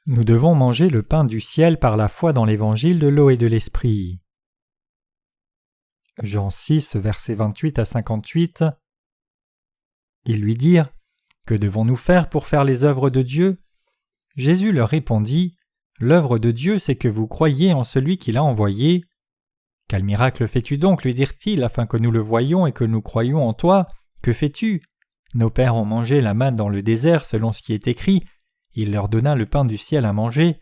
Nous devons manger le pain du ciel par la foi dans l'évangile de l'eau et de l'esprit. Jean 6, versets 28 à 58. Ils lui dirent : Que devons-nous faire pour faire les œuvres de Dieu ? Jésus leur répondit : L'œuvre de Dieu, c'est que vous croyiez en celui qui l'a envoyé. Quel miracle fais-tu donc, lui dirent-ils, afin que nous le voyions et que nous croyions en toi ? Que fais-tu ? Nos pères ont mangé la manne dans le désert selon ce qui est écrit. Il leur donna le pain du ciel à manger.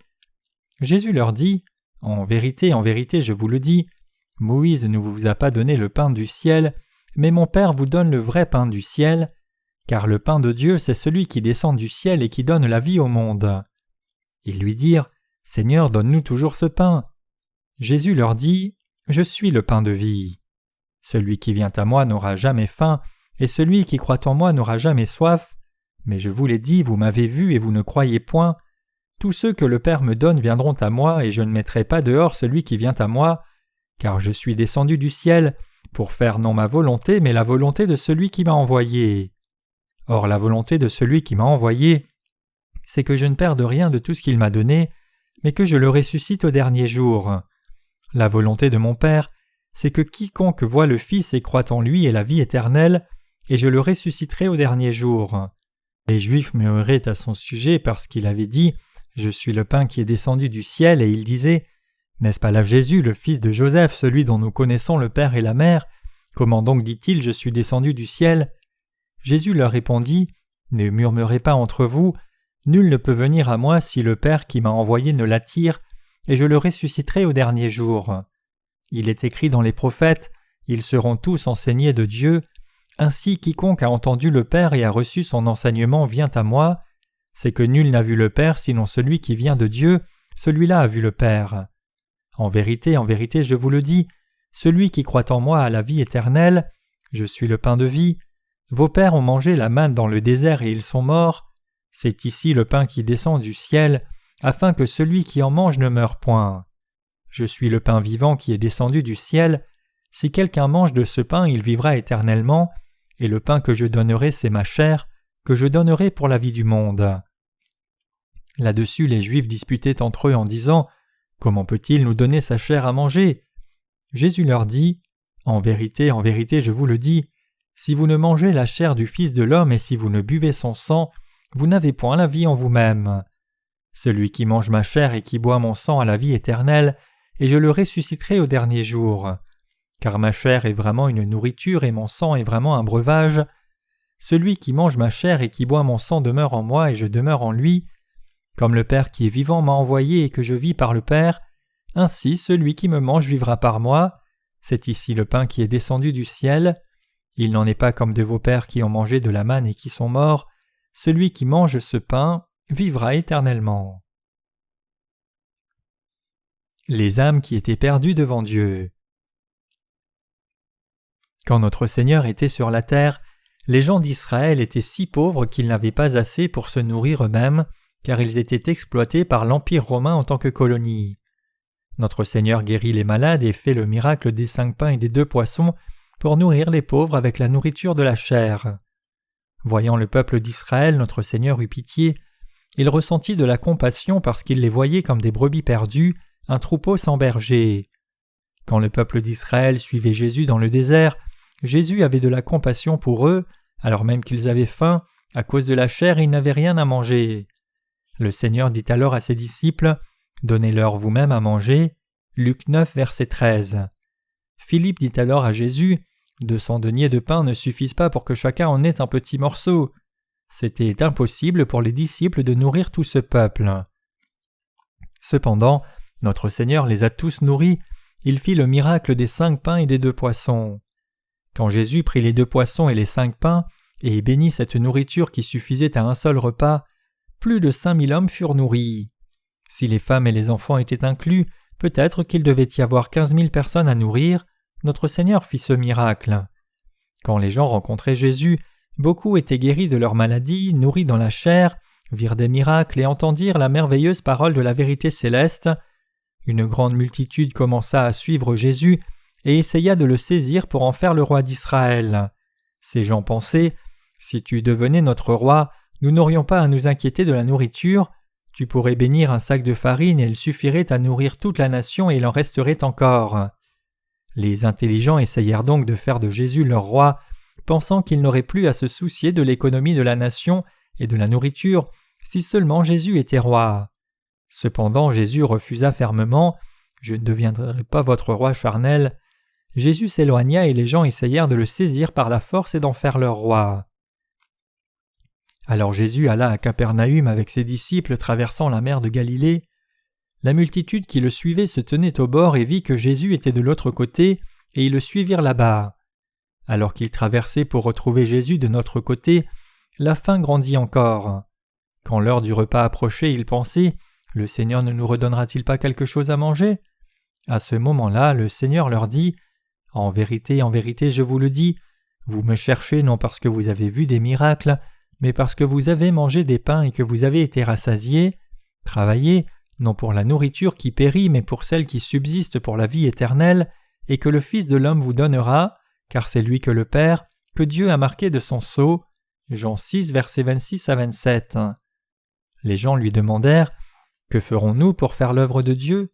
Jésus leur dit : en vérité, je vous le dis, Moïse ne vous a pas donné le pain du ciel, mais mon Père vous donne le vrai pain du ciel, car le pain de Dieu, c'est celui qui descend du ciel et qui donne la vie au monde. Ils lui dirent : Seigneur, donne-nous toujours ce pain. Jésus leur dit : Je suis le pain de vie. Celui qui vient à moi n'aura jamais faim, et celui qui croit en moi n'aura jamais soif. Mais je vous l'ai dit, vous m'avez vu et vous ne croyez point. Tous ceux que le Père me donne viendront à moi, et je ne mettrai pas dehors celui qui vient à moi, car je suis descendu du ciel pour faire non ma volonté, mais la volonté de celui qui m'a envoyé. Or la volonté de celui qui m'a envoyé, c'est que je ne perde rien de tout ce qu'il m'a donné, mais que je le ressuscite au dernier jour. La volonté de mon Père, c'est que quiconque voit le Fils et croit en lui ait la vie éternelle, et je le ressusciterai au dernier jour. Les Juifs murmuraient à son sujet parce qu'il avait dit « Je suis le pain qui est descendu du ciel » et ils disaient « N'est-ce pas là Jésus, le fils de Joseph, celui dont nous connaissons le père et la mère ? Comment donc dit-il « Je suis descendu du ciel » ?» Jésus leur répondit « Ne murmurez pas entre vous, nul ne peut venir à moi si le Père qui m'a envoyé ne l'attire, et je le ressusciterai au dernier jour. Il est écrit dans les prophètes, ils seront tous enseignés de Dieu. Ainsi quiconque a entendu le Père et a reçu son enseignement vient à moi. C'est que nul n'a vu le Père sinon celui qui vient de Dieu, celui-là a vu le Père. En vérité, je vous le dis, celui qui croit en moi a la vie éternelle. Je suis le pain de vie. Vos pères ont mangé la manne dans le désert et ils sont morts. C'est ici le pain qui descend du ciel, afin que celui qui en mange ne meure point. Je suis le pain vivant qui est descendu du ciel. Si quelqu'un mange de ce pain, il vivra éternellement, et le pain que je donnerai, c'est ma chair, que je donnerai pour la vie du monde. Là-dessus, les Juifs disputaient entre eux en disant : Comment peut-il nous donner sa chair à manger ? Jésus leur dit : En vérité, je vous le dis, si vous ne mangez la chair du Fils de l'homme et si vous ne buvez son sang, vous n'avez point la vie en vous-même. Celui qui mange ma chair et qui boit mon sang a la vie éternelle, et je le ressusciterai au dernier jour. Car ma chair est vraiment une nourriture et mon sang est vraiment un breuvage. Celui qui mange ma chair et qui boit mon sang demeure en moi et je demeure en lui. Comme le Père qui est vivant m'a envoyé et que je vis par le Père, ainsi celui qui me mange vivra par moi. C'est ici le pain qui est descendu du ciel. Il n'en est pas comme de vos pères qui ont mangé de la manne et qui sont morts. Celui qui mange ce pain vivra éternellement. Les âmes qui étaient perdues devant Dieu. Quand notre Seigneur était sur la terre, les gens d'Israël étaient si pauvres qu'ils n'avaient pas assez pour se nourrir eux-mêmes, car ils étaient exploités par l'Empire romain en tant que colonie. Notre Seigneur guérit les malades et fait le miracle des 5 pains et des 2 poissons pour nourrir les pauvres avec la nourriture de la chair. Voyant le peuple d'Israël, notre Seigneur eut pitié. Il ressentit de la compassion parce qu'il les voyait comme des brebis perdues, un troupeau sans berger. Quand le peuple d'Israël suivait Jésus dans le désert, Jésus avait de la compassion pour eux, alors même qu'ils avaient faim, à cause de la chair et ils n'avaient rien à manger. Le Seigneur dit alors à ses disciples : « Donnez-leur vous-même à manger. » Luc 9, verset 13. Philippe dit alors à Jésus : « 200 deniers de pain ne suffisent pas pour que chacun en ait un petit morceau. » C'était impossible pour les disciples de nourrir tout ce peuple. Cependant, notre Seigneur les a tous nourris. Il fit le miracle des 5 pains et des 2 poissons. Quand Jésus prit les 2 poissons et les 5 pains, et bénit cette nourriture qui suffisait à un seul repas, plus de 5000 hommes furent nourris. Si les femmes et les enfants étaient inclus, peut-être qu'il devait y avoir 15 000 personnes à nourrir. Notre Seigneur fit ce miracle. Quand les gens rencontraient Jésus, beaucoup étaient guéris de leurs maladies, nourris dans la chair, virent des miracles et entendirent la merveilleuse parole de la vérité céleste. Une grande multitude commença à suivre Jésus et essaya de le saisir pour en faire le roi d'Israël. Ces gens pensaient : « Si tu devenais notre roi, nous n'aurions pas à nous inquiéter de la nourriture. tu pourrais bénir un sac de farine et il suffirait à nourrir toute la nation et il en resterait encore. » Les intelligents essayèrent donc de faire de Jésus leur roi, pensant qu'ils n'auraient plus à se soucier de l'économie de la nation et de la nourriture si seulement Jésus était roi. Cependant Jésus refusa fermement « Je ne deviendrai pas votre roi charnel ». Jésus s'éloigna et les gens essayèrent de le saisir par la force et d'en faire leur roi. Alors Jésus alla à Capernaüm avec ses disciples traversant la mer de Galilée. La multitude qui le suivait se tenait au bord et vit que Jésus était de l'autre côté, et ils le suivirent là-bas. Alors qu'ils traversaient pour retrouver Jésus de notre côté, la faim grandit encore. Quand l'heure du repas approchait, ils pensaient « Le Seigneur ne nous redonnera-t-il pas quelque chose à manger ?» À ce moment-là, le Seigneur leur dit « en vérité, je vous le dis, vous me cherchez non parce que vous avez vu des miracles, mais parce que vous avez mangé des pains et que vous avez été rassasiés. Travaillez, non pour la nourriture qui périt, mais pour celle qui subsiste pour la vie éternelle, et que le Fils de l'homme vous donnera, car c'est lui que le Père, que Dieu a marqué de son sceau. » Jean 6, versets 26 à 27. Les gens lui demandèrent « Que ferons-nous pour faire l'œuvre de Dieu ?»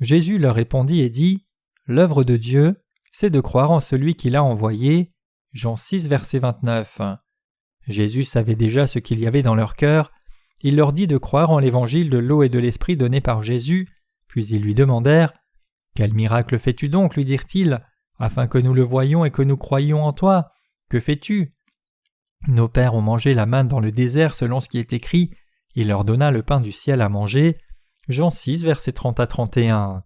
Jésus leur répondit et dit « L'œuvre de Dieu, c'est de croire en celui qui l'a envoyé. » Jean 6, verset 29. Jésus savait déjà ce qu'il y avait dans leur cœur. Il leur dit de croire en l'évangile de l'eau et de l'esprit donné par Jésus, puis ils lui demandèrent « Quel miracle fais-tu donc, lui dirent-ils, afin que nous le voyions et que nous croyions en toi? Que fais-tu » Nos pères ont mangé la manne dans le désert selon ce qui est écrit, il leur donna le pain du ciel à manger. Jean 6, versets 30 à 31.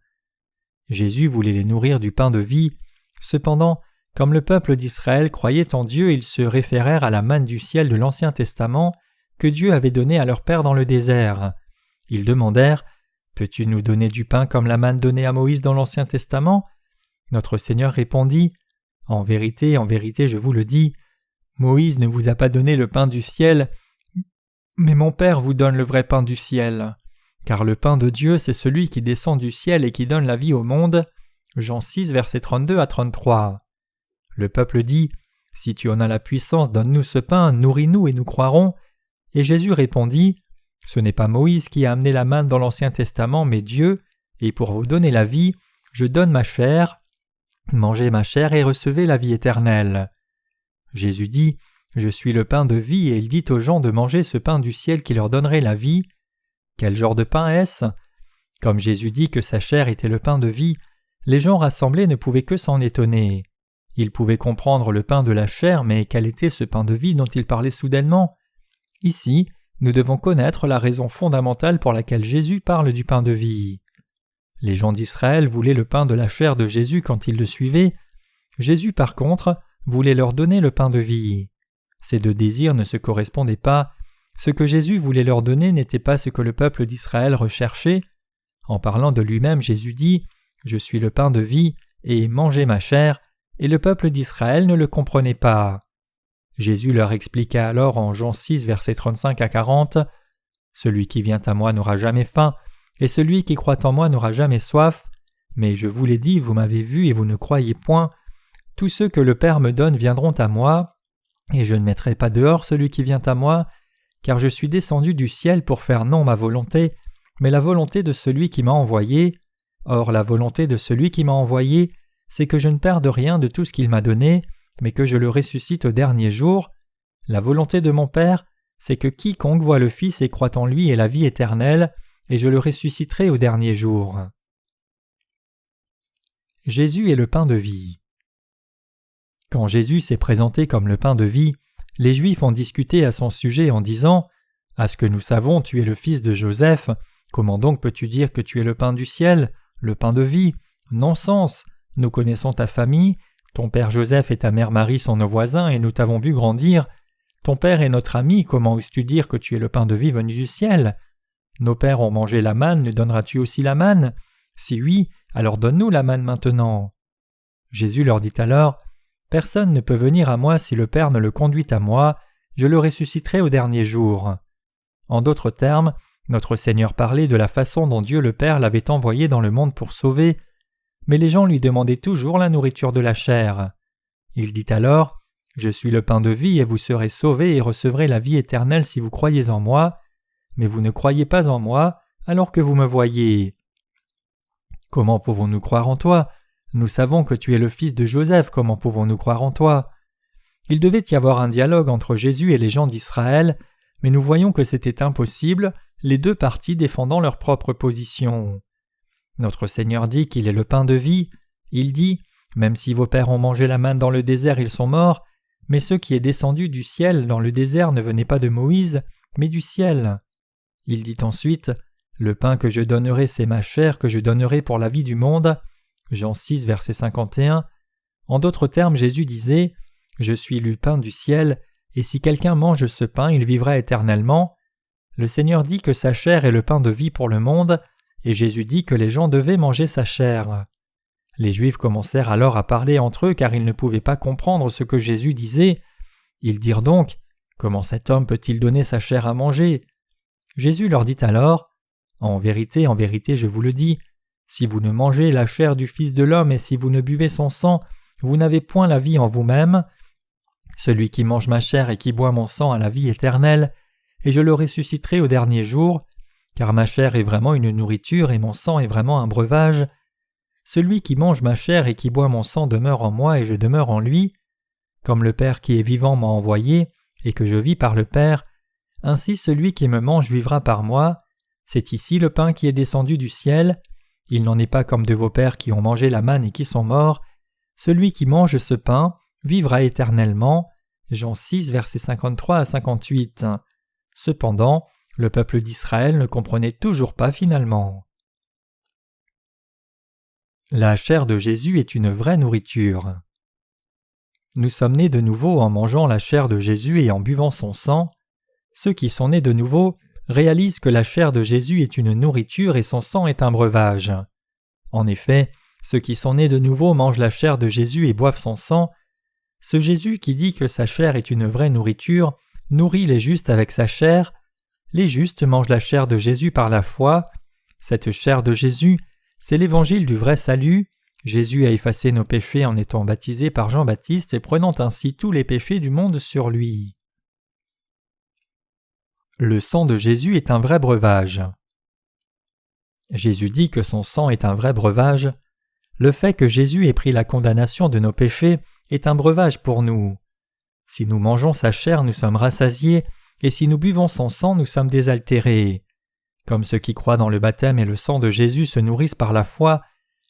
Jésus voulait les nourrir du pain de vie. Cependant, comme le peuple d'Israël croyait en Dieu, ils se référèrent à la manne du ciel de l'Ancien Testament que Dieu avait donnée à leur père dans le désert. Ils demandèrent « Peux-tu nous donner du pain comme la manne donnée à Moïse dans l'Ancien Testament ?» Notre Seigneur répondit « en vérité, je vous le dis, Moïse ne vous a pas donné le pain du ciel, mais mon Père vous donne le vrai pain du ciel. Car le pain de Dieu, c'est celui qui descend du ciel et qui donne la vie au monde. » Jean 6, versets 32 à 33. Le peuple dit « Si tu en as la puissance, donne-nous ce pain, nourris-nous et nous croirons. » Et Jésus répondit « Ce n'est pas Moïse qui a amené la manne dans l'Ancien Testament, mais Dieu, et pour vous donner la vie, je donne ma chair. Mangez ma chair et recevez la vie éternelle. » Jésus dit « Je suis le pain de vie » et il dit aux gens de manger ce pain du ciel qui leur donnerait la vie. Quel genre de pain est-ce? Comme Jésus dit que sa chair était le pain de vie, les gens rassemblés ne pouvaient que s'en étonner. Ils pouvaient comprendre le pain de la chair, mais quel était ce pain de vie dont il parlait soudainement? Ici, nous devons connaître la raison fondamentale pour laquelle Jésus parle du pain de vie. Les gens d'Israël voulaient le pain de la chair de Jésus quand ils le suivaient. Jésus, par contre, voulait leur donner le pain de vie. Ces deux désirs ne se correspondaient pas. Ce que Jésus voulait leur donner n'était pas ce que le peuple d'Israël recherchait. En parlant de lui-même, Jésus dit « Je suis le pain de vie, et mangez ma chair », et le peuple d'Israël ne le comprenait pas. Jésus leur expliqua alors en Jean 6, versets 35 à 40 « Celui qui vient à moi n'aura jamais faim, et celui qui croit en moi n'aura jamais soif. Mais je vous l'ai dit, vous m'avez vu et vous ne croyez point. Tous ceux que le Père me donne viendront à moi, et je ne mettrai pas dehors celui qui vient à moi, car je suis descendu du ciel pour faire non ma volonté, mais la volonté de celui qui m'a envoyé. Or la volonté de celui qui m'a envoyé, c'est que je ne perde rien de tout ce qu'il m'a donné, mais que je le ressuscite au dernier jour. La volonté de mon Père, c'est que quiconque voit le Fils et croit en lui ait la vie éternelle, et je le ressusciterai au dernier jour. Jésus est le pain de vie. Quand Jésus s'est présenté comme le pain de vie, les Juifs ont discuté à son sujet en disant « À ce que nous savons, tu es le fils de Joseph, comment donc peux-tu dire que tu es le pain du ciel, le pain de vie? Non-sens, nous connaissons ta famille, ton père Joseph et ta mère Marie sont nos voisins et nous t'avons vu grandir. Ton père est notre ami, comment oses-tu dire que tu es le pain de vie venu du ciel? Nos pères ont mangé la manne, nous donneras-tu aussi la manne? Si oui, alors donne-nous la manne maintenant. » Jésus leur dit alors « Personne ne peut venir à moi si le Père ne le conduit à moi, je le ressusciterai au dernier jour. » En d'autres termes, notre Seigneur parlait de la façon dont Dieu le Père l'avait envoyé dans le monde pour sauver, mais les gens lui demandaient toujours la nourriture de la chair. Il dit alors « Je suis le pain de vie et vous serez sauvés et recevrez la vie éternelle si vous croyez en moi. mais vous ne croyez pas en moi, alors que vous me voyez. Comment pouvons-nous croire en toi? Nous savons que tu es le fils de Joseph, comment pouvons-nous croire en toi? Il devait y avoir un dialogue entre Jésus et les gens d'Israël, mais nous voyons que c'était impossible, les deux parties défendant leur propre position. Notre Seigneur dit qu'il est le pain de vie. Il dit « Même si vos pères ont mangé la manne dans le désert, ils sont morts, mais ce qui est descendu du ciel dans le désert ne venait pas de Moïse, mais du ciel. » Il dit ensuite « Le pain que je donnerai, c'est ma chair que je donnerai pour la vie du monde. » Jean 6, verset 51. En d'autres termes, Jésus disait « Je suis le pain du ciel, et si quelqu'un mange ce pain, il vivra éternellement. » Le Seigneur dit que sa chair est le pain de vie pour le monde, et Jésus dit que les gens devaient manger sa chair. Les Juifs commencèrent alors à parler entre eux car ils ne pouvaient pas comprendre ce que Jésus disait. Ils dirent donc « Comment cet homme peut-il donner sa chair à manger ?» Jésus leur dit alors « en vérité, je vous le dis, si vous ne mangez la chair du Fils de l'homme et si vous ne buvez son sang, vous n'avez point la vie en vous-même. Celui qui mange ma chair et qui boit mon sang a la vie éternelle, et je le ressusciterai au dernier jour, car ma chair est vraiment une nourriture et mon sang est vraiment un breuvage. Celui qui mange ma chair et qui boit mon sang demeure en moi et je demeure en lui. Comme le Père qui est vivant m'a envoyé, et que je vis par le Père, ainsi celui qui me mange vivra par moi. C'est ici le pain qui est descendu du ciel. Il n'en est pas comme de vos pères qui ont mangé la manne et qui sont morts. Celui qui mange ce pain vivra éternellement. Jean 6, versets 53 à 58. Cependant, le peuple d'Israël ne comprenait toujours pas finalement. La chair de Jésus est une vraie nourriture. Nous sommes nés de nouveau en mangeant la chair de Jésus et en buvant son sang. Ceux qui sont nés de nouveau réalisent que la chair de Jésus est une nourriture et son sang est un breuvage. En effet, ceux qui sont nés de nouveau mangent la chair de Jésus et boivent son sang. Ce Jésus qui dit que sa chair est une vraie nourriture nourrit les justes avec sa chair. Les justes mangent la chair de Jésus par la foi. Cette chair de Jésus, c'est l'évangile du vrai salut. Jésus a effacé nos péchés en étant baptisé par Jean-Baptiste et prenant ainsi tous les péchés du monde sur lui. Le sang de Jésus est un vrai breuvage. Jésus dit que son sang est un vrai breuvage. Le fait que Jésus ait pris la condamnation de nos péchés est un breuvage pour nous. Si nous mangeons sa chair, nous sommes rassasiés, et si nous buvons son sang, nous sommes désaltérés. Comme ceux qui croient dans le baptême et le sang de Jésus se nourrissent par la foi,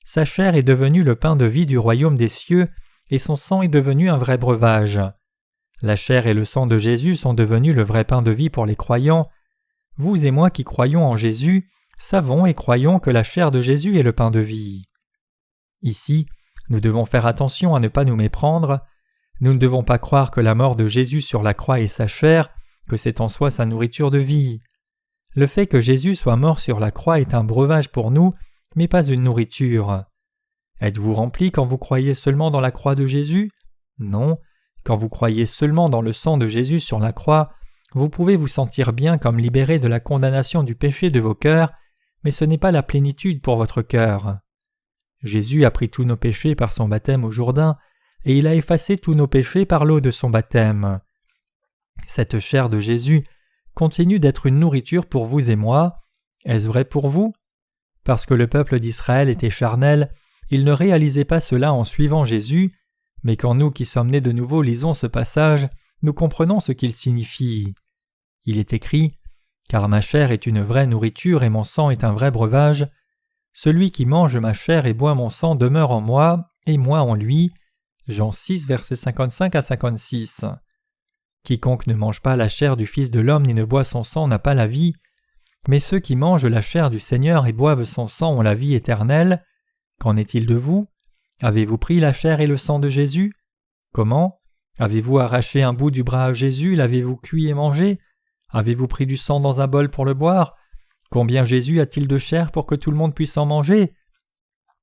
sa chair est devenue le pain de vie du royaume des cieux, et son sang est devenu un vrai breuvage. La chair et le sang de Jésus sont devenus le vrai pain de vie pour les croyants. Vous et moi qui croyons en Jésus, savons et croyons que la chair de Jésus est le pain de vie. Ici, nous devons faire attention à ne pas nous méprendre. Nous ne devons pas croire que la mort de Jésus sur la croix est sa chair, que c'est en soi sa nourriture de vie. Le fait que Jésus soit mort sur la croix est un breuvage pour nous, mais pas une nourriture. Êtes-vous rempli quand vous croyez seulement dans la croix de Jésus? Non. Quand vous croyez seulement dans le sang de Jésus sur la croix, vous pouvez vous sentir bien comme libéré de la condamnation du péché de vos cœurs, mais ce n'est pas la plénitude pour votre cœur. Jésus a pris tous nos péchés par son baptême au Jourdain, et il a effacé tous nos péchés par l'eau de son baptême. Cette chair de Jésus continue d'être une nourriture pour vous et moi. Est-ce vrai pour vous? Parce que le peuple d'Israël était charnel, il ne réalisait pas cela en suivant Jésus, mais quand nous qui sommes nés de nouveau lisons ce passage, nous comprenons ce qu'il signifie. Il est écrit « Car ma chair est une vraie nourriture et mon sang est un vrai breuvage. Celui qui mange ma chair et boit mon sang demeure en moi, et moi en lui. » Jean 6, versets 55 à 56. Quiconque ne mange pas la chair du Fils de l'homme ni ne boit son sang n'a pas la vie, mais ceux qui mangent la chair du Seigneur et boivent son sang ont la vie éternelle. Qu'en est-il de vous? Avez-vous pris la chair et le sang de Jésus? Comment? Avez-vous arraché un bout du bras à Jésus? L'avez-vous cuit et mangé? Avez-vous pris du sang dans un bol pour le boire? Combien Jésus a-t-il de chair pour que tout le monde puisse en manger?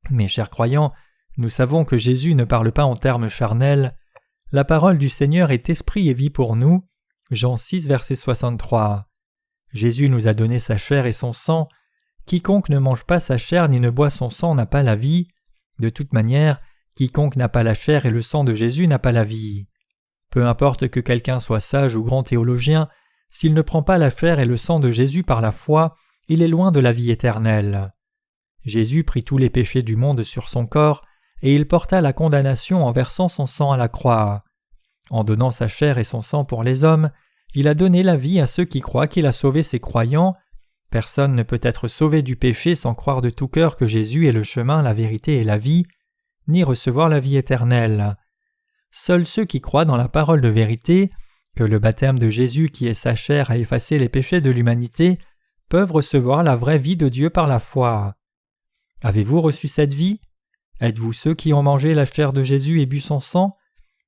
Mes chers croyants, nous savons que Jésus ne parle pas en termes charnels. La parole du Seigneur est esprit et vie pour nous. Jean 6, verset 63. Jésus nous a donné sa chair et son sang. Quiconque ne mange pas sa chair ni ne boit son sang n'a pas la vie. De toute manière, quiconque n'a pas la chair et le sang de Jésus n'a pas la vie. Peu importe que quelqu'un soit sage ou grand théologien, s'il ne prend pas la chair et le sang de Jésus par la foi, il est loin de la vie éternelle. Jésus prit tous les péchés du monde sur son corps, et il porta la condamnation en versant son sang à la croix. En donnant sa chair et son sang pour les hommes, il a donné la vie à ceux qui croient qu'il a sauvé ses croyants. Personne ne peut être sauvé du péché sans croire de tout cœur que Jésus est le chemin, la vérité et la vie, ni recevoir la vie éternelle. Seuls ceux qui croient dans la parole de vérité, que le baptême de Jésus qui est sa chair a effacé les péchés de l'humanité, peuvent recevoir la vraie vie de Dieu par la foi. Avez-vous reçu cette vie? Êtes-vous ceux qui ont mangé la chair de Jésus et bu son sang?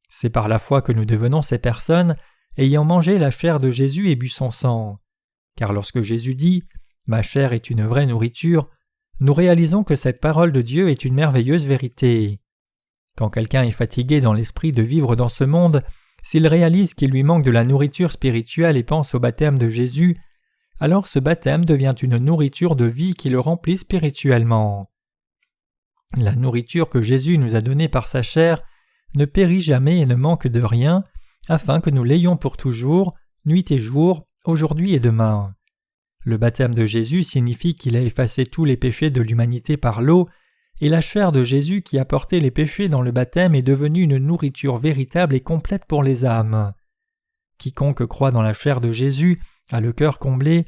C'est par la foi que nous devenons ces personnes ayant mangé la chair de Jésus et bu son sang. Car lorsque Jésus dit « Ma chair est une vraie nourriture », nous réalisons que cette parole de Dieu est une merveilleuse vérité. Quand quelqu'un est fatigué dans l'esprit de vivre dans ce monde, s'il réalise qu'il lui manque de la nourriture spirituelle et pense au baptême de Jésus, alors ce baptême devient une nourriture de vie qui le remplit spirituellement. La nourriture que Jésus nous a donnée par sa chair ne périt jamais et ne manque de rien, afin que nous l'ayons pour toujours, nuit et jour, aujourd'hui et demain. Le baptême de Jésus signifie qu'il a effacé tous les péchés de l'humanité par l'eau, et la chair de Jésus qui a porté les péchés dans le baptême est devenue une nourriture véritable et complète pour les âmes. Quiconque croit dans la chair de Jésus a le cœur comblé.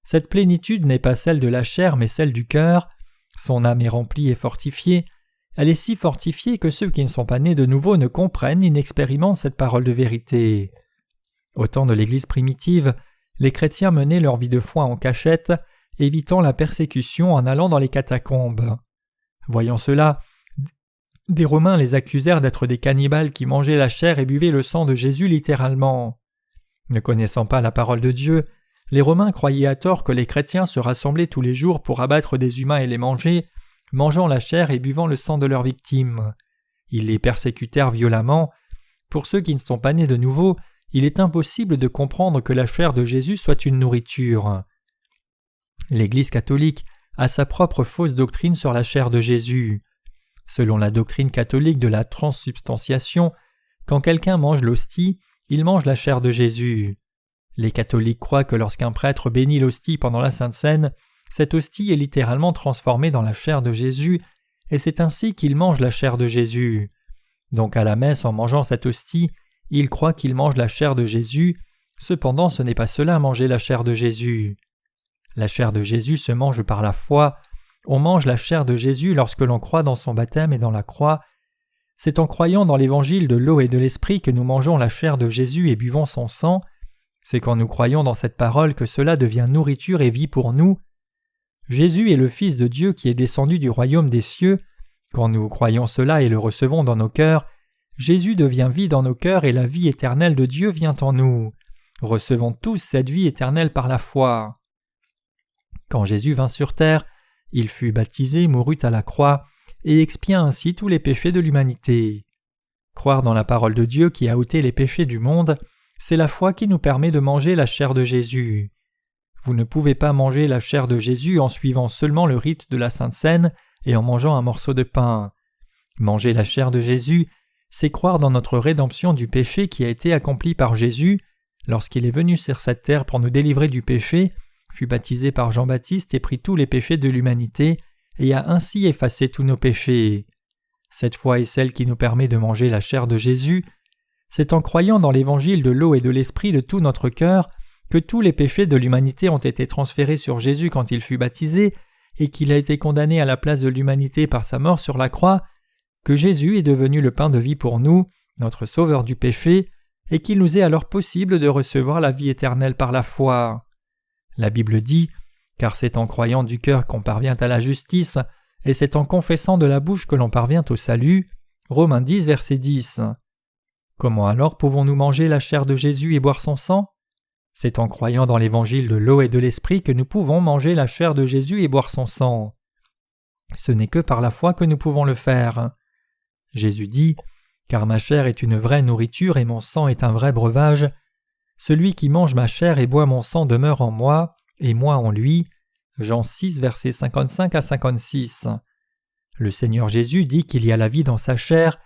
Cette plénitude n'est pas celle de la chair mais celle du cœur. Son âme est remplie et fortifiée. Elle est si fortifiée que ceux qui ne sont pas nés de nouveau ne comprennent ni n'expérimentent cette parole de vérité. Au temps de l'Église primitive, les chrétiens menaient leur vie de foi en cachette, évitant la persécution en allant dans les catacombes. Voyant cela, des Romains les accusèrent d'être des cannibales qui mangeaient la chair et buvaient le sang de Jésus littéralement. Ne connaissant pas la parole de Dieu, les Romains croyaient à tort que les chrétiens se rassemblaient tous les jours pour abattre des humains et les manger, mangeant la chair et buvant le sang de leurs victimes. Ils les persécutèrent violemment. Pour ceux qui ne sont pas nés de nouveau, il est impossible de comprendre que la chair de Jésus soit une nourriture. L'Église catholique a sa propre fausse doctrine sur la chair de Jésus. Selon la doctrine catholique de la transsubstantiation, quand quelqu'un mange l'hostie, il mange la chair de Jésus. Les catholiques croient que lorsqu'un prêtre bénit l'hostie pendant la Sainte Seine, cette hostie est littéralement transformée dans la chair de Jésus, et c'est ainsi qu'il mange la chair de Jésus. Donc à la messe, en mangeant cette hostie, il croit qu'il mange la chair de Jésus, cependant ce n'est pas cela manger la chair de Jésus. La chair de Jésus se mange par la foi. On mange la chair de Jésus lorsque l'on croit dans son baptême et dans la croix. C'est en croyant dans l'évangile de l'eau et de l'esprit que nous mangeons la chair de Jésus et buvons son sang. C'est quand nous croyons dans cette parole que cela devient nourriture et vie pour nous. Jésus est le Fils de Dieu qui est descendu du royaume des cieux. Quand nous croyons cela et le recevons dans nos cœurs, Jésus devient vie dans nos cœurs et la vie éternelle de Dieu vient en nous. Recevons tous cette vie éternelle par la foi. Quand Jésus vint sur terre, il fut baptisé, mourut à la croix, et expia ainsi tous les péchés de l'humanité. Croire dans la parole de Dieu qui a ôté les péchés du monde, c'est la foi qui nous permet de manger la chair de Jésus. Vous ne pouvez pas manger la chair de Jésus en suivant seulement le rite de la Sainte Seine et en mangeant un morceau de pain. Manger la chair de Jésus, c'est croire dans notre rédemption du péché qui a été accomplie par Jésus lorsqu'il est venu sur cette terre pour nous délivrer du péché, fut baptisé par Jean-Baptiste et prit tous les péchés de l'humanité et a ainsi effacé tous nos péchés. Cette foi est celle qui nous permet de manger la chair de Jésus. C'est en croyant dans l'évangile de l'eau et de l'esprit de tout notre cœur que tous les péchés de l'humanité ont été transférés sur Jésus quand il fut baptisé et qu'il a été condamné à la place de l'humanité par sa mort sur la croix, que Jésus est devenu le pain de vie pour nous, notre sauveur du péché, et qu'il nous est alors possible de recevoir la vie éternelle par la foi. La Bible dit « Car c'est en croyant du cœur qu'on parvient à la justice, et c'est en confessant de la bouche que l'on parvient au salut. » Romains 10, verset 10. Comment alors pouvons-nous manger la chair de Jésus et boire son sang? C'est en croyant dans l'évangile de l'eau et de l'esprit que nous pouvons manger la chair de Jésus et boire son sang. Ce n'est que par la foi que nous pouvons le faire. Jésus dit « Car ma chair est une vraie nourriture et mon sang est un vrai breuvage. Celui qui mange ma chair et boit mon sang demeure en moi, et moi en lui. » Jean 6, versets 55 à 56. Le Seigneur Jésus dit qu'il y a la vie dans sa chair.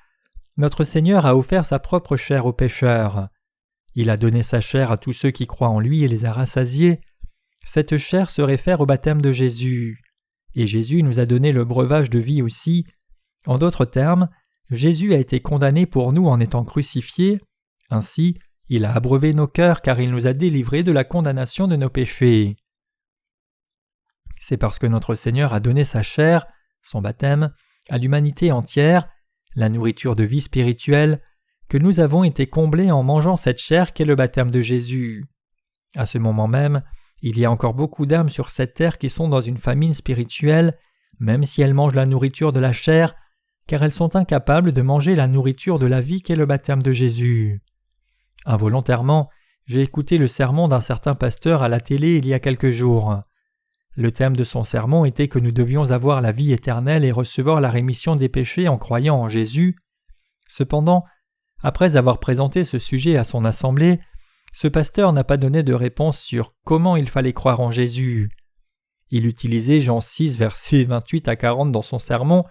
Notre Seigneur a offert sa propre chair aux pécheurs. Il a donné sa chair à tous ceux qui croient en lui et les a rassasiés. Cette chair se réfère au baptême de Jésus. Et Jésus nous a donné le breuvage de vie aussi. En d'autres termes, Jésus a été condamné pour nous en étant crucifié. Ainsi, il a abreuvé nos cœurs car il nous a délivrés de la condamnation de nos péchés. C'est parce que notre Seigneur a donné sa chair, son baptême, à l'humanité entière, la nourriture de vie spirituelle, que nous avons été comblés en mangeant cette chair qu'est le baptême de Jésus. À ce moment même, il y a encore beaucoup d'âmes sur cette terre qui sont dans une famine spirituelle, même si elles mangent la nourriture de la chair, car elles sont incapables de manger la nourriture de la vie qu'est le baptême de Jésus. Involontairement, j'ai écouté le sermon d'un certain pasteur à la télé il y a quelques jours. Le thème de son sermon était que nous devions avoir la vie éternelle et recevoir la rémission des péchés en croyant en Jésus. Cependant, après avoir présenté ce sujet à son assemblée, ce pasteur n'a pas donné de réponse sur comment il fallait croire en Jésus. Il utilisait Jean 6, versets 28 à 40 dans son sermon,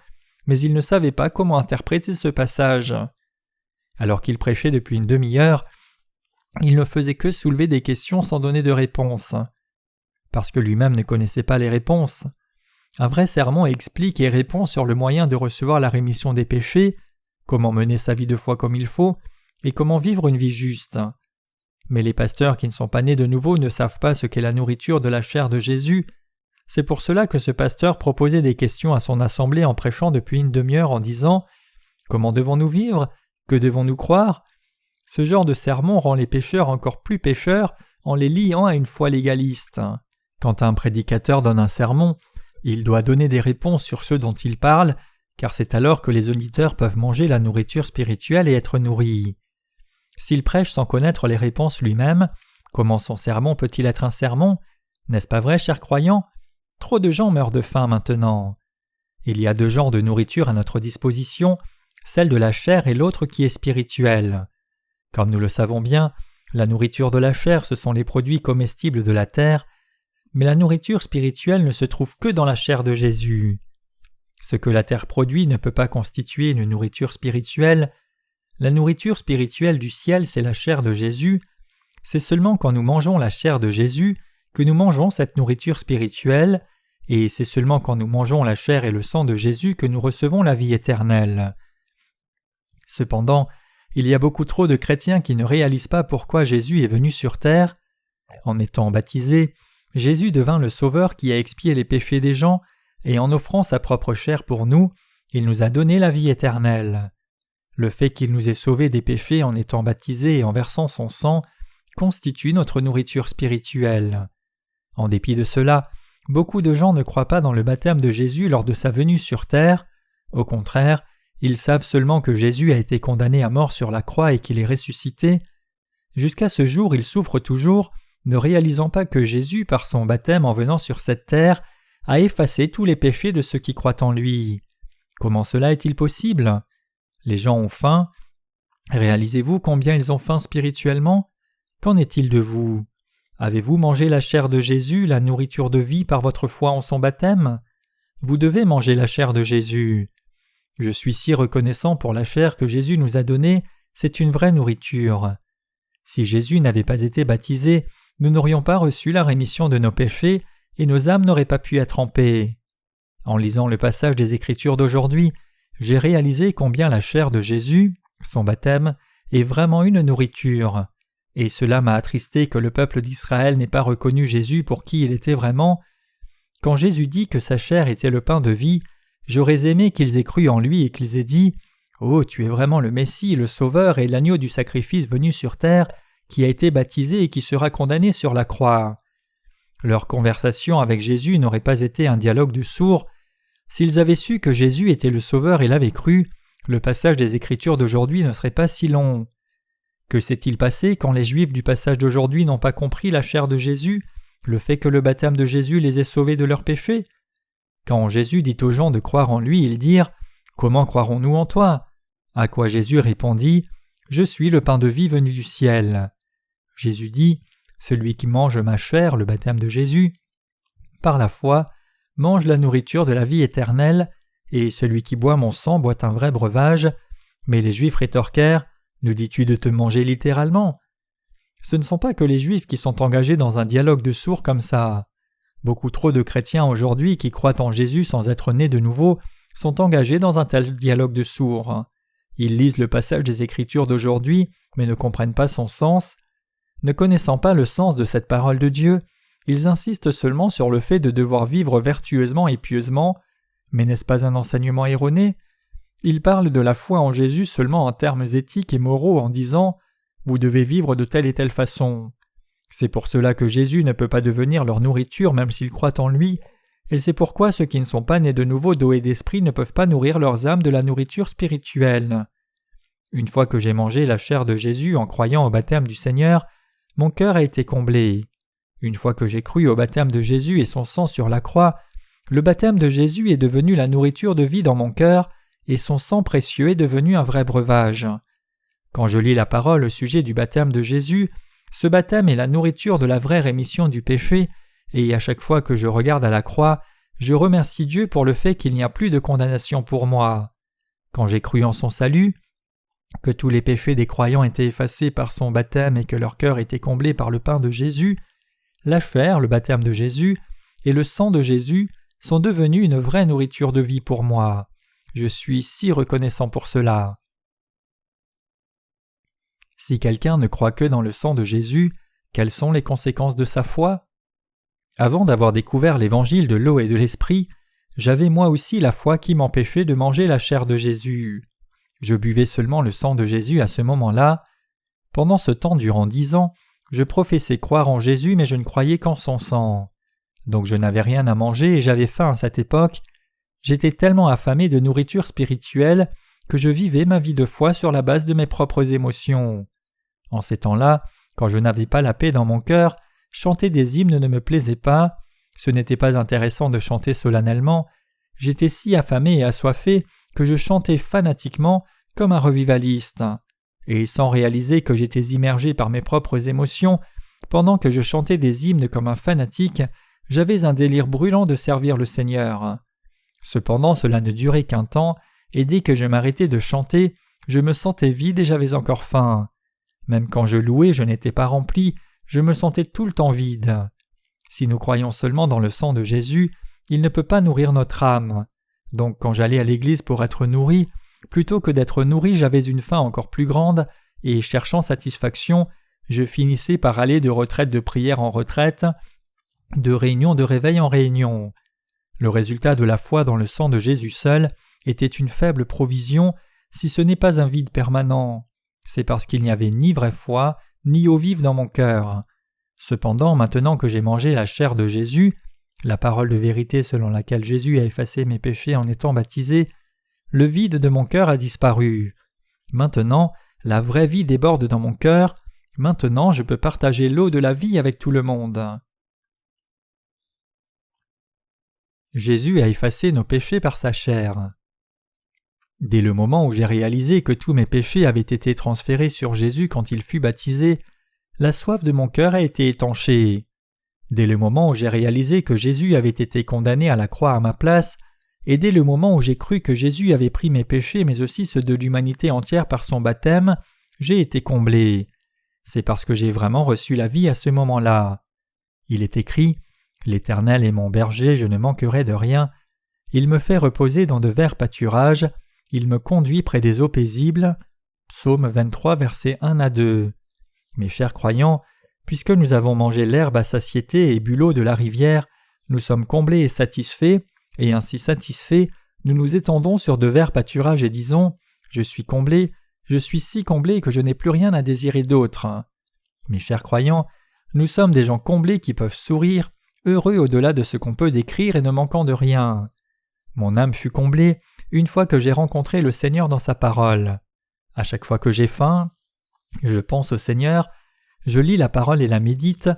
mais il ne savait pas comment interpréter ce passage. Alors qu'il prêchait depuis une demi-heure, il ne faisait que soulever des questions sans donner de réponse. Parce que lui-même ne connaissait pas les réponses. Un vrai sermon explique et répond sur le moyen de recevoir la rémission des péchés, comment mener sa vie de foi comme il faut, et comment vivre une vie juste. Mais les pasteurs qui ne sont pas nés de nouveau ne savent pas ce qu'est la nourriture de la chair de Jésus. C'est pour cela que ce pasteur proposait des questions à son assemblée en prêchant depuis une demi-heure en disant « Comment devons-nous vivre ? Que devons-nous croire ?» Ce genre de sermon rend les pécheurs encore plus pécheurs en les liant à une foi légaliste. Quand un prédicateur donne un sermon, il doit donner des réponses sur ce dont il parle, car c'est alors que les auditeurs peuvent manger la nourriture spirituelle et être nourris. S'il prêche sans connaître les réponses lui-même, comment son sermon peut-il être un sermon ? N'est-ce pas vrai, chers croyants ? Trop de gens meurent de faim maintenant. Il y a deux genres de nourriture à notre disposition, celle de la chair et l'autre qui est spirituelle. Comme nous le savons bien, la nourriture de la chair, ce sont les produits comestibles de la terre, mais la nourriture spirituelle ne se trouve que dans la chair de Jésus. Ce que la terre produit ne peut pas constituer une nourriture spirituelle. La nourriture spirituelle du ciel, c'est la chair de Jésus. C'est seulement quand nous mangeons la chair de Jésus que nous mangeons cette nourriture spirituelle, et c'est seulement quand nous mangeons la chair et le sang de Jésus que nous recevons la vie éternelle. Cependant, il y a beaucoup trop de chrétiens qui ne réalisent pas pourquoi Jésus est venu sur terre. En étant baptisé, Jésus devint le Sauveur qui a expié les péchés des gens, et en offrant sa propre chair pour nous, il nous a donné la vie éternelle. Le fait qu'il nous ait sauvés des péchés en étant baptisés et en versant son sang constitue notre nourriture spirituelle. En dépit de cela, beaucoup de gens ne croient pas dans le baptême de Jésus lors de sa venue sur terre. Au contraire, ils savent seulement que Jésus a été condamné à mort sur la croix et qu'il est ressuscité. Jusqu'à ce jour, ils souffrent toujours, ne réalisant pas que Jésus, par son baptême en venant sur cette terre, a effacé tous les péchés de ceux qui croient en lui. Comment cela est-il possible ? Les gens ont faim. Réalisez-vous combien ils ont faim spirituellement ? Qu'en est-il de vous ? Avez-vous mangé la chair de Jésus, la nourriture de vie par votre foi en son baptême ? Vous devez manger la chair de Jésus. Je suis si reconnaissant pour la chair que Jésus nous a donnée, c'est une vraie nourriture. Si Jésus n'avait pas été baptisé, nous n'aurions pas reçu la rémission de nos péchés et nos âmes n'auraient pas pu être en paix. En lisant le passage des Écritures d'aujourd'hui, j'ai réalisé combien la chair de Jésus, son baptême, est vraiment une nourriture. Et cela m'a attristé que le peuple d'Israël n'ait pas reconnu Jésus pour qui il était vraiment. Quand Jésus dit que sa chair était le pain de vie, j'aurais aimé qu'ils aient cru en lui et qu'ils aient dit « Oh, tu es vraiment le Messie, le Sauveur et l'agneau du sacrifice venu sur terre, qui a été baptisé et qui sera condamné sur la croix. » Leur conversation avec Jésus n'aurait pas été un dialogue de sourds. S'ils avaient su que Jésus était le Sauveur et l'avaient cru, le passage des Écritures d'aujourd'hui ne serait pas si long. Que s'est-il passé quand les Juifs du passage d'aujourd'hui n'ont pas compris la chair de Jésus, le fait que le baptême de Jésus les ait sauvés de leurs péchés ? Quand Jésus dit aux gens de croire en lui, ils dirent « Comment croirons-nous en toi ?» À quoi Jésus répondit « Je suis le pain de vie venu du ciel. » Jésus dit « Celui qui mange ma chair, le baptême de Jésus, par la foi, mange la nourriture de la vie éternelle, et celui qui boit mon sang boit un vrai breuvage. » Mais les Juifs rétorquèrent « Nous dis-tu de te manger littéralement ?» Ce ne sont pas que les Juifs qui sont engagés dans un dialogue de sourds comme ça. Beaucoup trop de chrétiens aujourd'hui qui croient en Jésus sans être nés de nouveau sont engagés dans un tel dialogue de sourds. Ils lisent le passage des Écritures d'aujourd'hui, mais ne comprennent pas son sens. Ne connaissant pas le sens de cette parole de Dieu, ils insistent seulement sur le fait de devoir vivre vertueusement et pieusement. Mais n'est-ce pas un enseignement erroné ? Ils parlent de la foi en Jésus seulement en termes éthiques et moraux en disant « Vous devez vivre de telle et telle façon ». C'est pour cela que Jésus ne peut pas devenir leur nourriture même s'ils croient en lui, et c'est pourquoi ceux qui ne sont pas nés de nouveau d'eau et d'esprit ne peuvent pas nourrir leurs âmes de la nourriture spirituelle. Une fois que j'ai mangé la chair de Jésus en croyant au baptême du Seigneur, mon cœur a été comblé. Une fois que j'ai cru au baptême de Jésus et son sang sur la croix, le baptême de Jésus est devenu la nourriture de vie dans mon cœur et son sang précieux est devenu un vrai breuvage. Quand je lis la parole au sujet du baptême de Jésus, ce baptême est la nourriture de la vraie rémission du péché, et à chaque fois que je regarde à la croix, je remercie Dieu pour le fait qu'il n'y a plus de condamnation pour moi. Quand j'ai cru en son salut, que tous les péchés des croyants étaient effacés par son baptême et que leur cœur était comblé par le pain de Jésus, la chair, le baptême de Jésus, et le sang de Jésus sont devenus une vraie nourriture de vie pour moi. Je suis si reconnaissant pour cela. Si quelqu'un ne croit que dans le sang de Jésus, quelles sont les conséquences de sa foi ? Avant d'avoir découvert l'évangile de l'eau et de l'esprit, j'avais moi aussi la foi qui m'empêchait de manger la chair de Jésus. Je buvais seulement le sang de Jésus à ce moment-là. Pendant ce temps, durant 10 ans, je professais croire en Jésus, mais je ne croyais qu'en son sang. Donc je n'avais rien à manger et j'avais faim à cette époque. J'étais tellement affamé de nourriture spirituelle que je vivais ma vie de foi sur la base de mes propres émotions. En ces temps-là, quand je n'avais pas la paix dans mon cœur, chanter des hymnes ne me plaisait pas, ce n'était pas intéressant de chanter solennellement, j'étais si affamé et assoiffé que je chantais fanatiquement comme un revivaliste. Et sans réaliser que j'étais immergé par mes propres émotions, pendant que je chantais des hymnes comme un fanatique, j'avais un délire brûlant de servir le Seigneur. Cependant, cela ne durait qu'un temps, et dès que je m'arrêtais de chanter, je me sentais vide et j'avais encore faim. Même quand je louais, je n'étais pas rempli, je me sentais tout le temps vide. Si nous croyons seulement dans le sang de Jésus, il ne peut pas nourrir notre âme. Donc quand j'allais à l'église pour être nourri, plutôt que d'être nourri, j'avais une faim encore plus grande, et cherchant satisfaction, je finissais par aller de retraite de prière en retraite, de réunion de réveil en réunion. Le résultat de la foi dans le sang de Jésus seul était une faible provision, si ce n'est pas un vide permanent. C'est parce qu'il n'y avait ni vraie foi, ni eau vive dans mon cœur. Cependant, maintenant que j'ai mangé la chair de Jésus, la parole de vérité selon laquelle Jésus a effacé mes péchés en étant baptisé, le vide de mon cœur a disparu. Maintenant, la vraie vie déborde dans mon cœur. Maintenant, je peux partager l'eau de la vie avec tout le monde. Jésus a effacé nos péchés par sa chair. Dès le moment où j'ai réalisé que tous mes péchés avaient été transférés sur Jésus quand il fut baptisé, la soif de mon cœur a été étanchée. Dès le moment où j'ai réalisé que Jésus avait été condamné à la croix à ma place, et dès le moment où j'ai cru que Jésus avait pris mes péchés mais aussi ceux de l'humanité entière par son baptême, j'ai été comblé. C'est parce que j'ai vraiment reçu la vie à ce moment-là. Il est écrit « L'Éternel est mon berger, je ne manquerai de rien. Il me fait reposer dans de verts pâturages. Il me conduit près des eaux paisibles. » Psaume 23, versets 1 à 2. Mes chers croyants, puisque nous avons mangé l'herbe à satiété et bu l'eau de la rivière, nous sommes comblés et satisfaits, et ainsi satisfaits, nous nous étendons sur de verts pâturages et disons « Je suis comblé, je suis si comblé que je n'ai plus rien à désirer d'autre. » Mes chers croyants, nous sommes des gens comblés qui peuvent sourire, heureux au-delà de ce qu'on peut décrire et ne manquant de rien. Mon âme fut comblée une fois que j'ai rencontré le Seigneur dans sa parole. À chaque fois que j'ai faim, je pense au Seigneur, je lis la parole et la médite,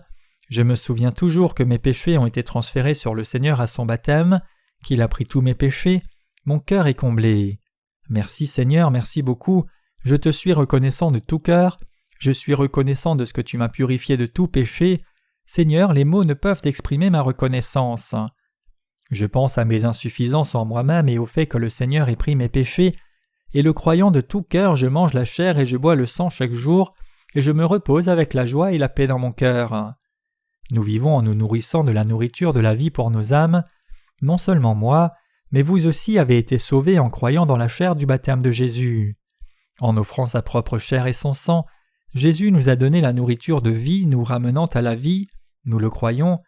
je me souviens toujours que mes péchés ont été transférés sur le Seigneur à son baptême, qu'il a pris tous mes péchés, mon cœur est comblé. Merci Seigneur, merci beaucoup, je te suis reconnaissant de tout cœur, je suis reconnaissant de ce que tu m'as purifié de tout péché. Seigneur, les mots ne peuvent exprimer ma reconnaissance. Je pense à mes insuffisances en moi-même et au fait que le Seigneur ait pris mes péchés, et le croyant de tout cœur, je mange la chair et je bois le sang chaque jour, et je me repose avec la joie et la paix dans mon cœur. Nous vivons en nous nourrissant de la nourriture de la vie pour nos âmes. Non seulement moi, mais vous aussi avez été sauvés en croyant dans la chair du baptême de Jésus. En offrant sa propre chair et son sang, Jésus nous a donné la nourriture de vie, nous ramenant à la vie. Nous le croyons.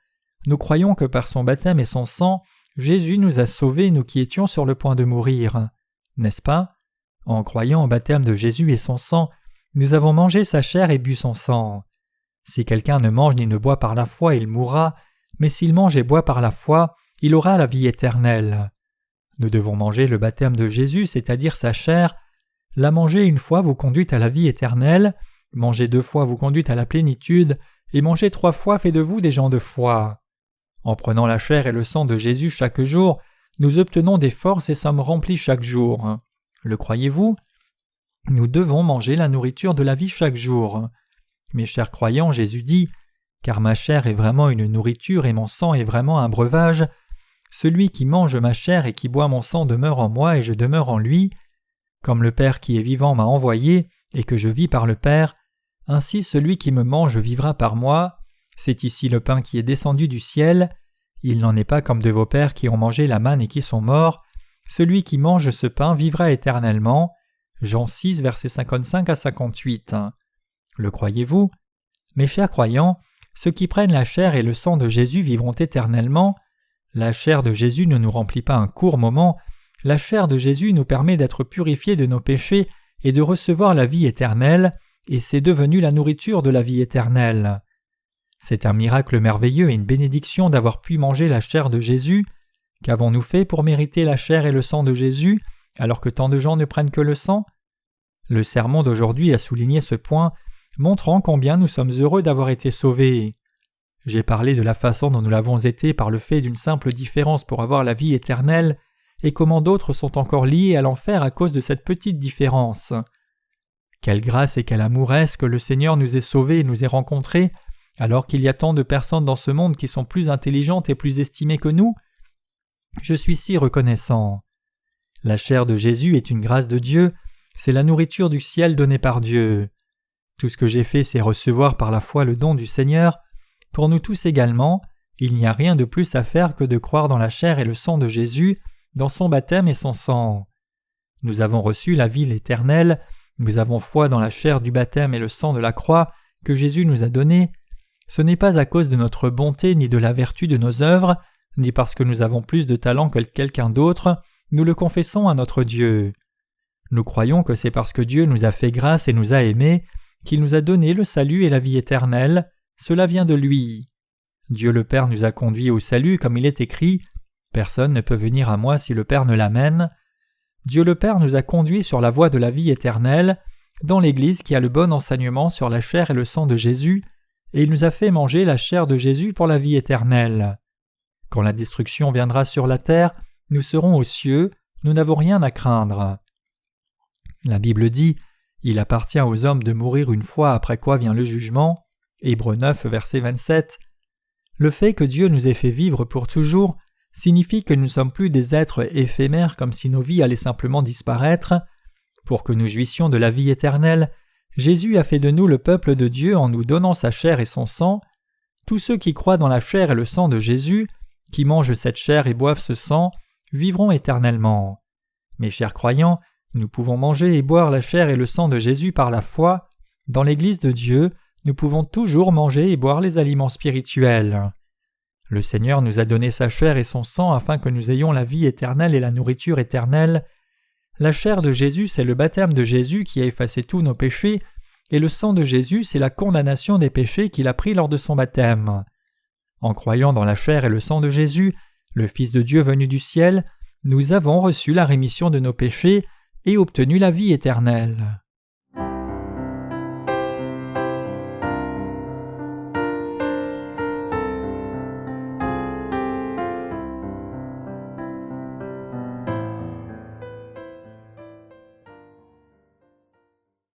Nous croyons que par son baptême et son sang, Jésus nous a sauvés, nous qui étions sur le point de mourir. N'est-ce pas? En croyant au baptême de Jésus et son sang, nous avons mangé sa chair et bu son sang. Si quelqu'un ne mange ni ne boit par la foi, il mourra, mais s'il mange et boit par la foi, il aura la vie éternelle. Nous devons manger le baptême de Jésus, c'est-à-dire sa chair. La manger une fois vous conduit à la vie éternelle, manger 2 fois vous conduit à la plénitude, et manger 3 fois fait de vous des gens de foi. En prenant la chair et le sang de Jésus chaque jour, nous obtenons des forces et sommes remplis chaque jour. Le croyez-vous? Nous devons manger la nourriture de la vie chaque jour. Mes chers croyants, Jésus dit « Car ma chair est vraiment une nourriture et mon sang est vraiment un breuvage. Celui qui mange ma chair et qui boit mon sang demeure en moi et je demeure en lui. Comme le Père qui est vivant m'a envoyé et que je vis par le Père, ainsi celui qui me mange vivra par moi. C'est ici le pain qui est descendu du ciel. Il n'en est pas comme de vos pères qui ont mangé la manne et qui sont morts. Celui qui mange ce pain vivra éternellement. » Jean 6, versets 55 à 58. Le croyez-vous? Mes chers croyants, ceux qui prennent la chair et le sang de Jésus vivront éternellement. La chair de Jésus ne nous remplit pas un court moment. La chair de Jésus nous permet d'être purifiés de nos péchés et de recevoir la vie éternelle, et c'est devenu la nourriture de la vie éternelle. C'est un miracle merveilleux et une bénédiction d'avoir pu manger la chair de Jésus. Qu'avons-nous fait pour mériter la chair et le sang de Jésus, alors que tant de gens ne prennent que le sang? Le sermon d'aujourd'hui a souligné ce point, montrant combien nous sommes heureux d'avoir été sauvés. J'ai parlé de la façon dont nous l'avons été par le fait d'une simple différence pour avoir la vie éternelle, et comment d'autres sont encore liés à l'enfer à cause de cette petite différence. Quelle grâce et quel amour est-ce que le Seigneur nous ait sauvés et nous ait rencontrés, alors qu'il y a tant de personnes dans ce monde qui sont plus intelligentes et plus estimées que nous? Je suis si reconnaissant. La chair de Jésus est une grâce de Dieu, c'est la nourriture du ciel donnée par Dieu. Tout ce que j'ai fait, c'est recevoir par la foi le don du Seigneur. Pour nous tous également, il n'y a rien de plus à faire que de croire dans la chair et le sang de Jésus, dans son baptême et son sang. Nous avons reçu la vie éternelle, nous avons foi dans la chair du baptême et le sang de la croix que Jésus nous a donné. Ce n'est pas à cause de notre bonté ni de la vertu de nos œuvres, ni parce que nous avons plus de talent que quelqu'un d'autre, nous le confessons à notre Dieu. Nous croyons que c'est parce que Dieu nous a fait grâce et nous a aimés, qu'il nous a donné le salut et la vie éternelle. Cela vient de lui. Dieu le Père nous a conduits au salut comme il est écrit « Personne ne peut venir à moi si le Père ne l'amène ». Dieu le Père nous a conduits sur la voie de la vie éternelle, dans l'Église qui a le bon enseignement sur la chair et le sang de Jésus, et il nous a fait manger la chair de Jésus pour la vie éternelle. Quand la destruction viendra sur la terre, nous serons aux cieux, nous n'avons rien à craindre. La Bible dit « Il appartient aux hommes de mourir une fois après quoi vient le jugement » Hébreux 9, verset 27. Le fait que Dieu nous ait fait vivre pour toujours signifie que nous ne sommes plus des êtres éphémères comme si nos vies allaient simplement disparaître. Pour que nous jouissions de la vie éternelle, Jésus a fait de nous le peuple de Dieu en nous donnant sa chair et son sang. Tous ceux qui croient dans la chair et le sang de Jésus, qui mangent cette chair et boivent ce sang, vivront éternellement. Mes chers croyants, nous pouvons manger et boire la chair et le sang de Jésus par la foi. Dans l'Église de Dieu, nous pouvons toujours manger et boire les aliments spirituels. Le Seigneur nous a donné sa chair et son sang afin que nous ayons la vie éternelle et la nourriture éternelle. La chair de Jésus, c'est le baptême de Jésus qui a effacé tous nos péchés, et le sang de Jésus, c'est la condamnation des péchés qu'il a pris lors de son baptême. En croyant dans la chair et le sang de Jésus, le Fils de Dieu venu du ciel, nous avons reçu la rémission de nos péchés et obtenu la vie éternelle.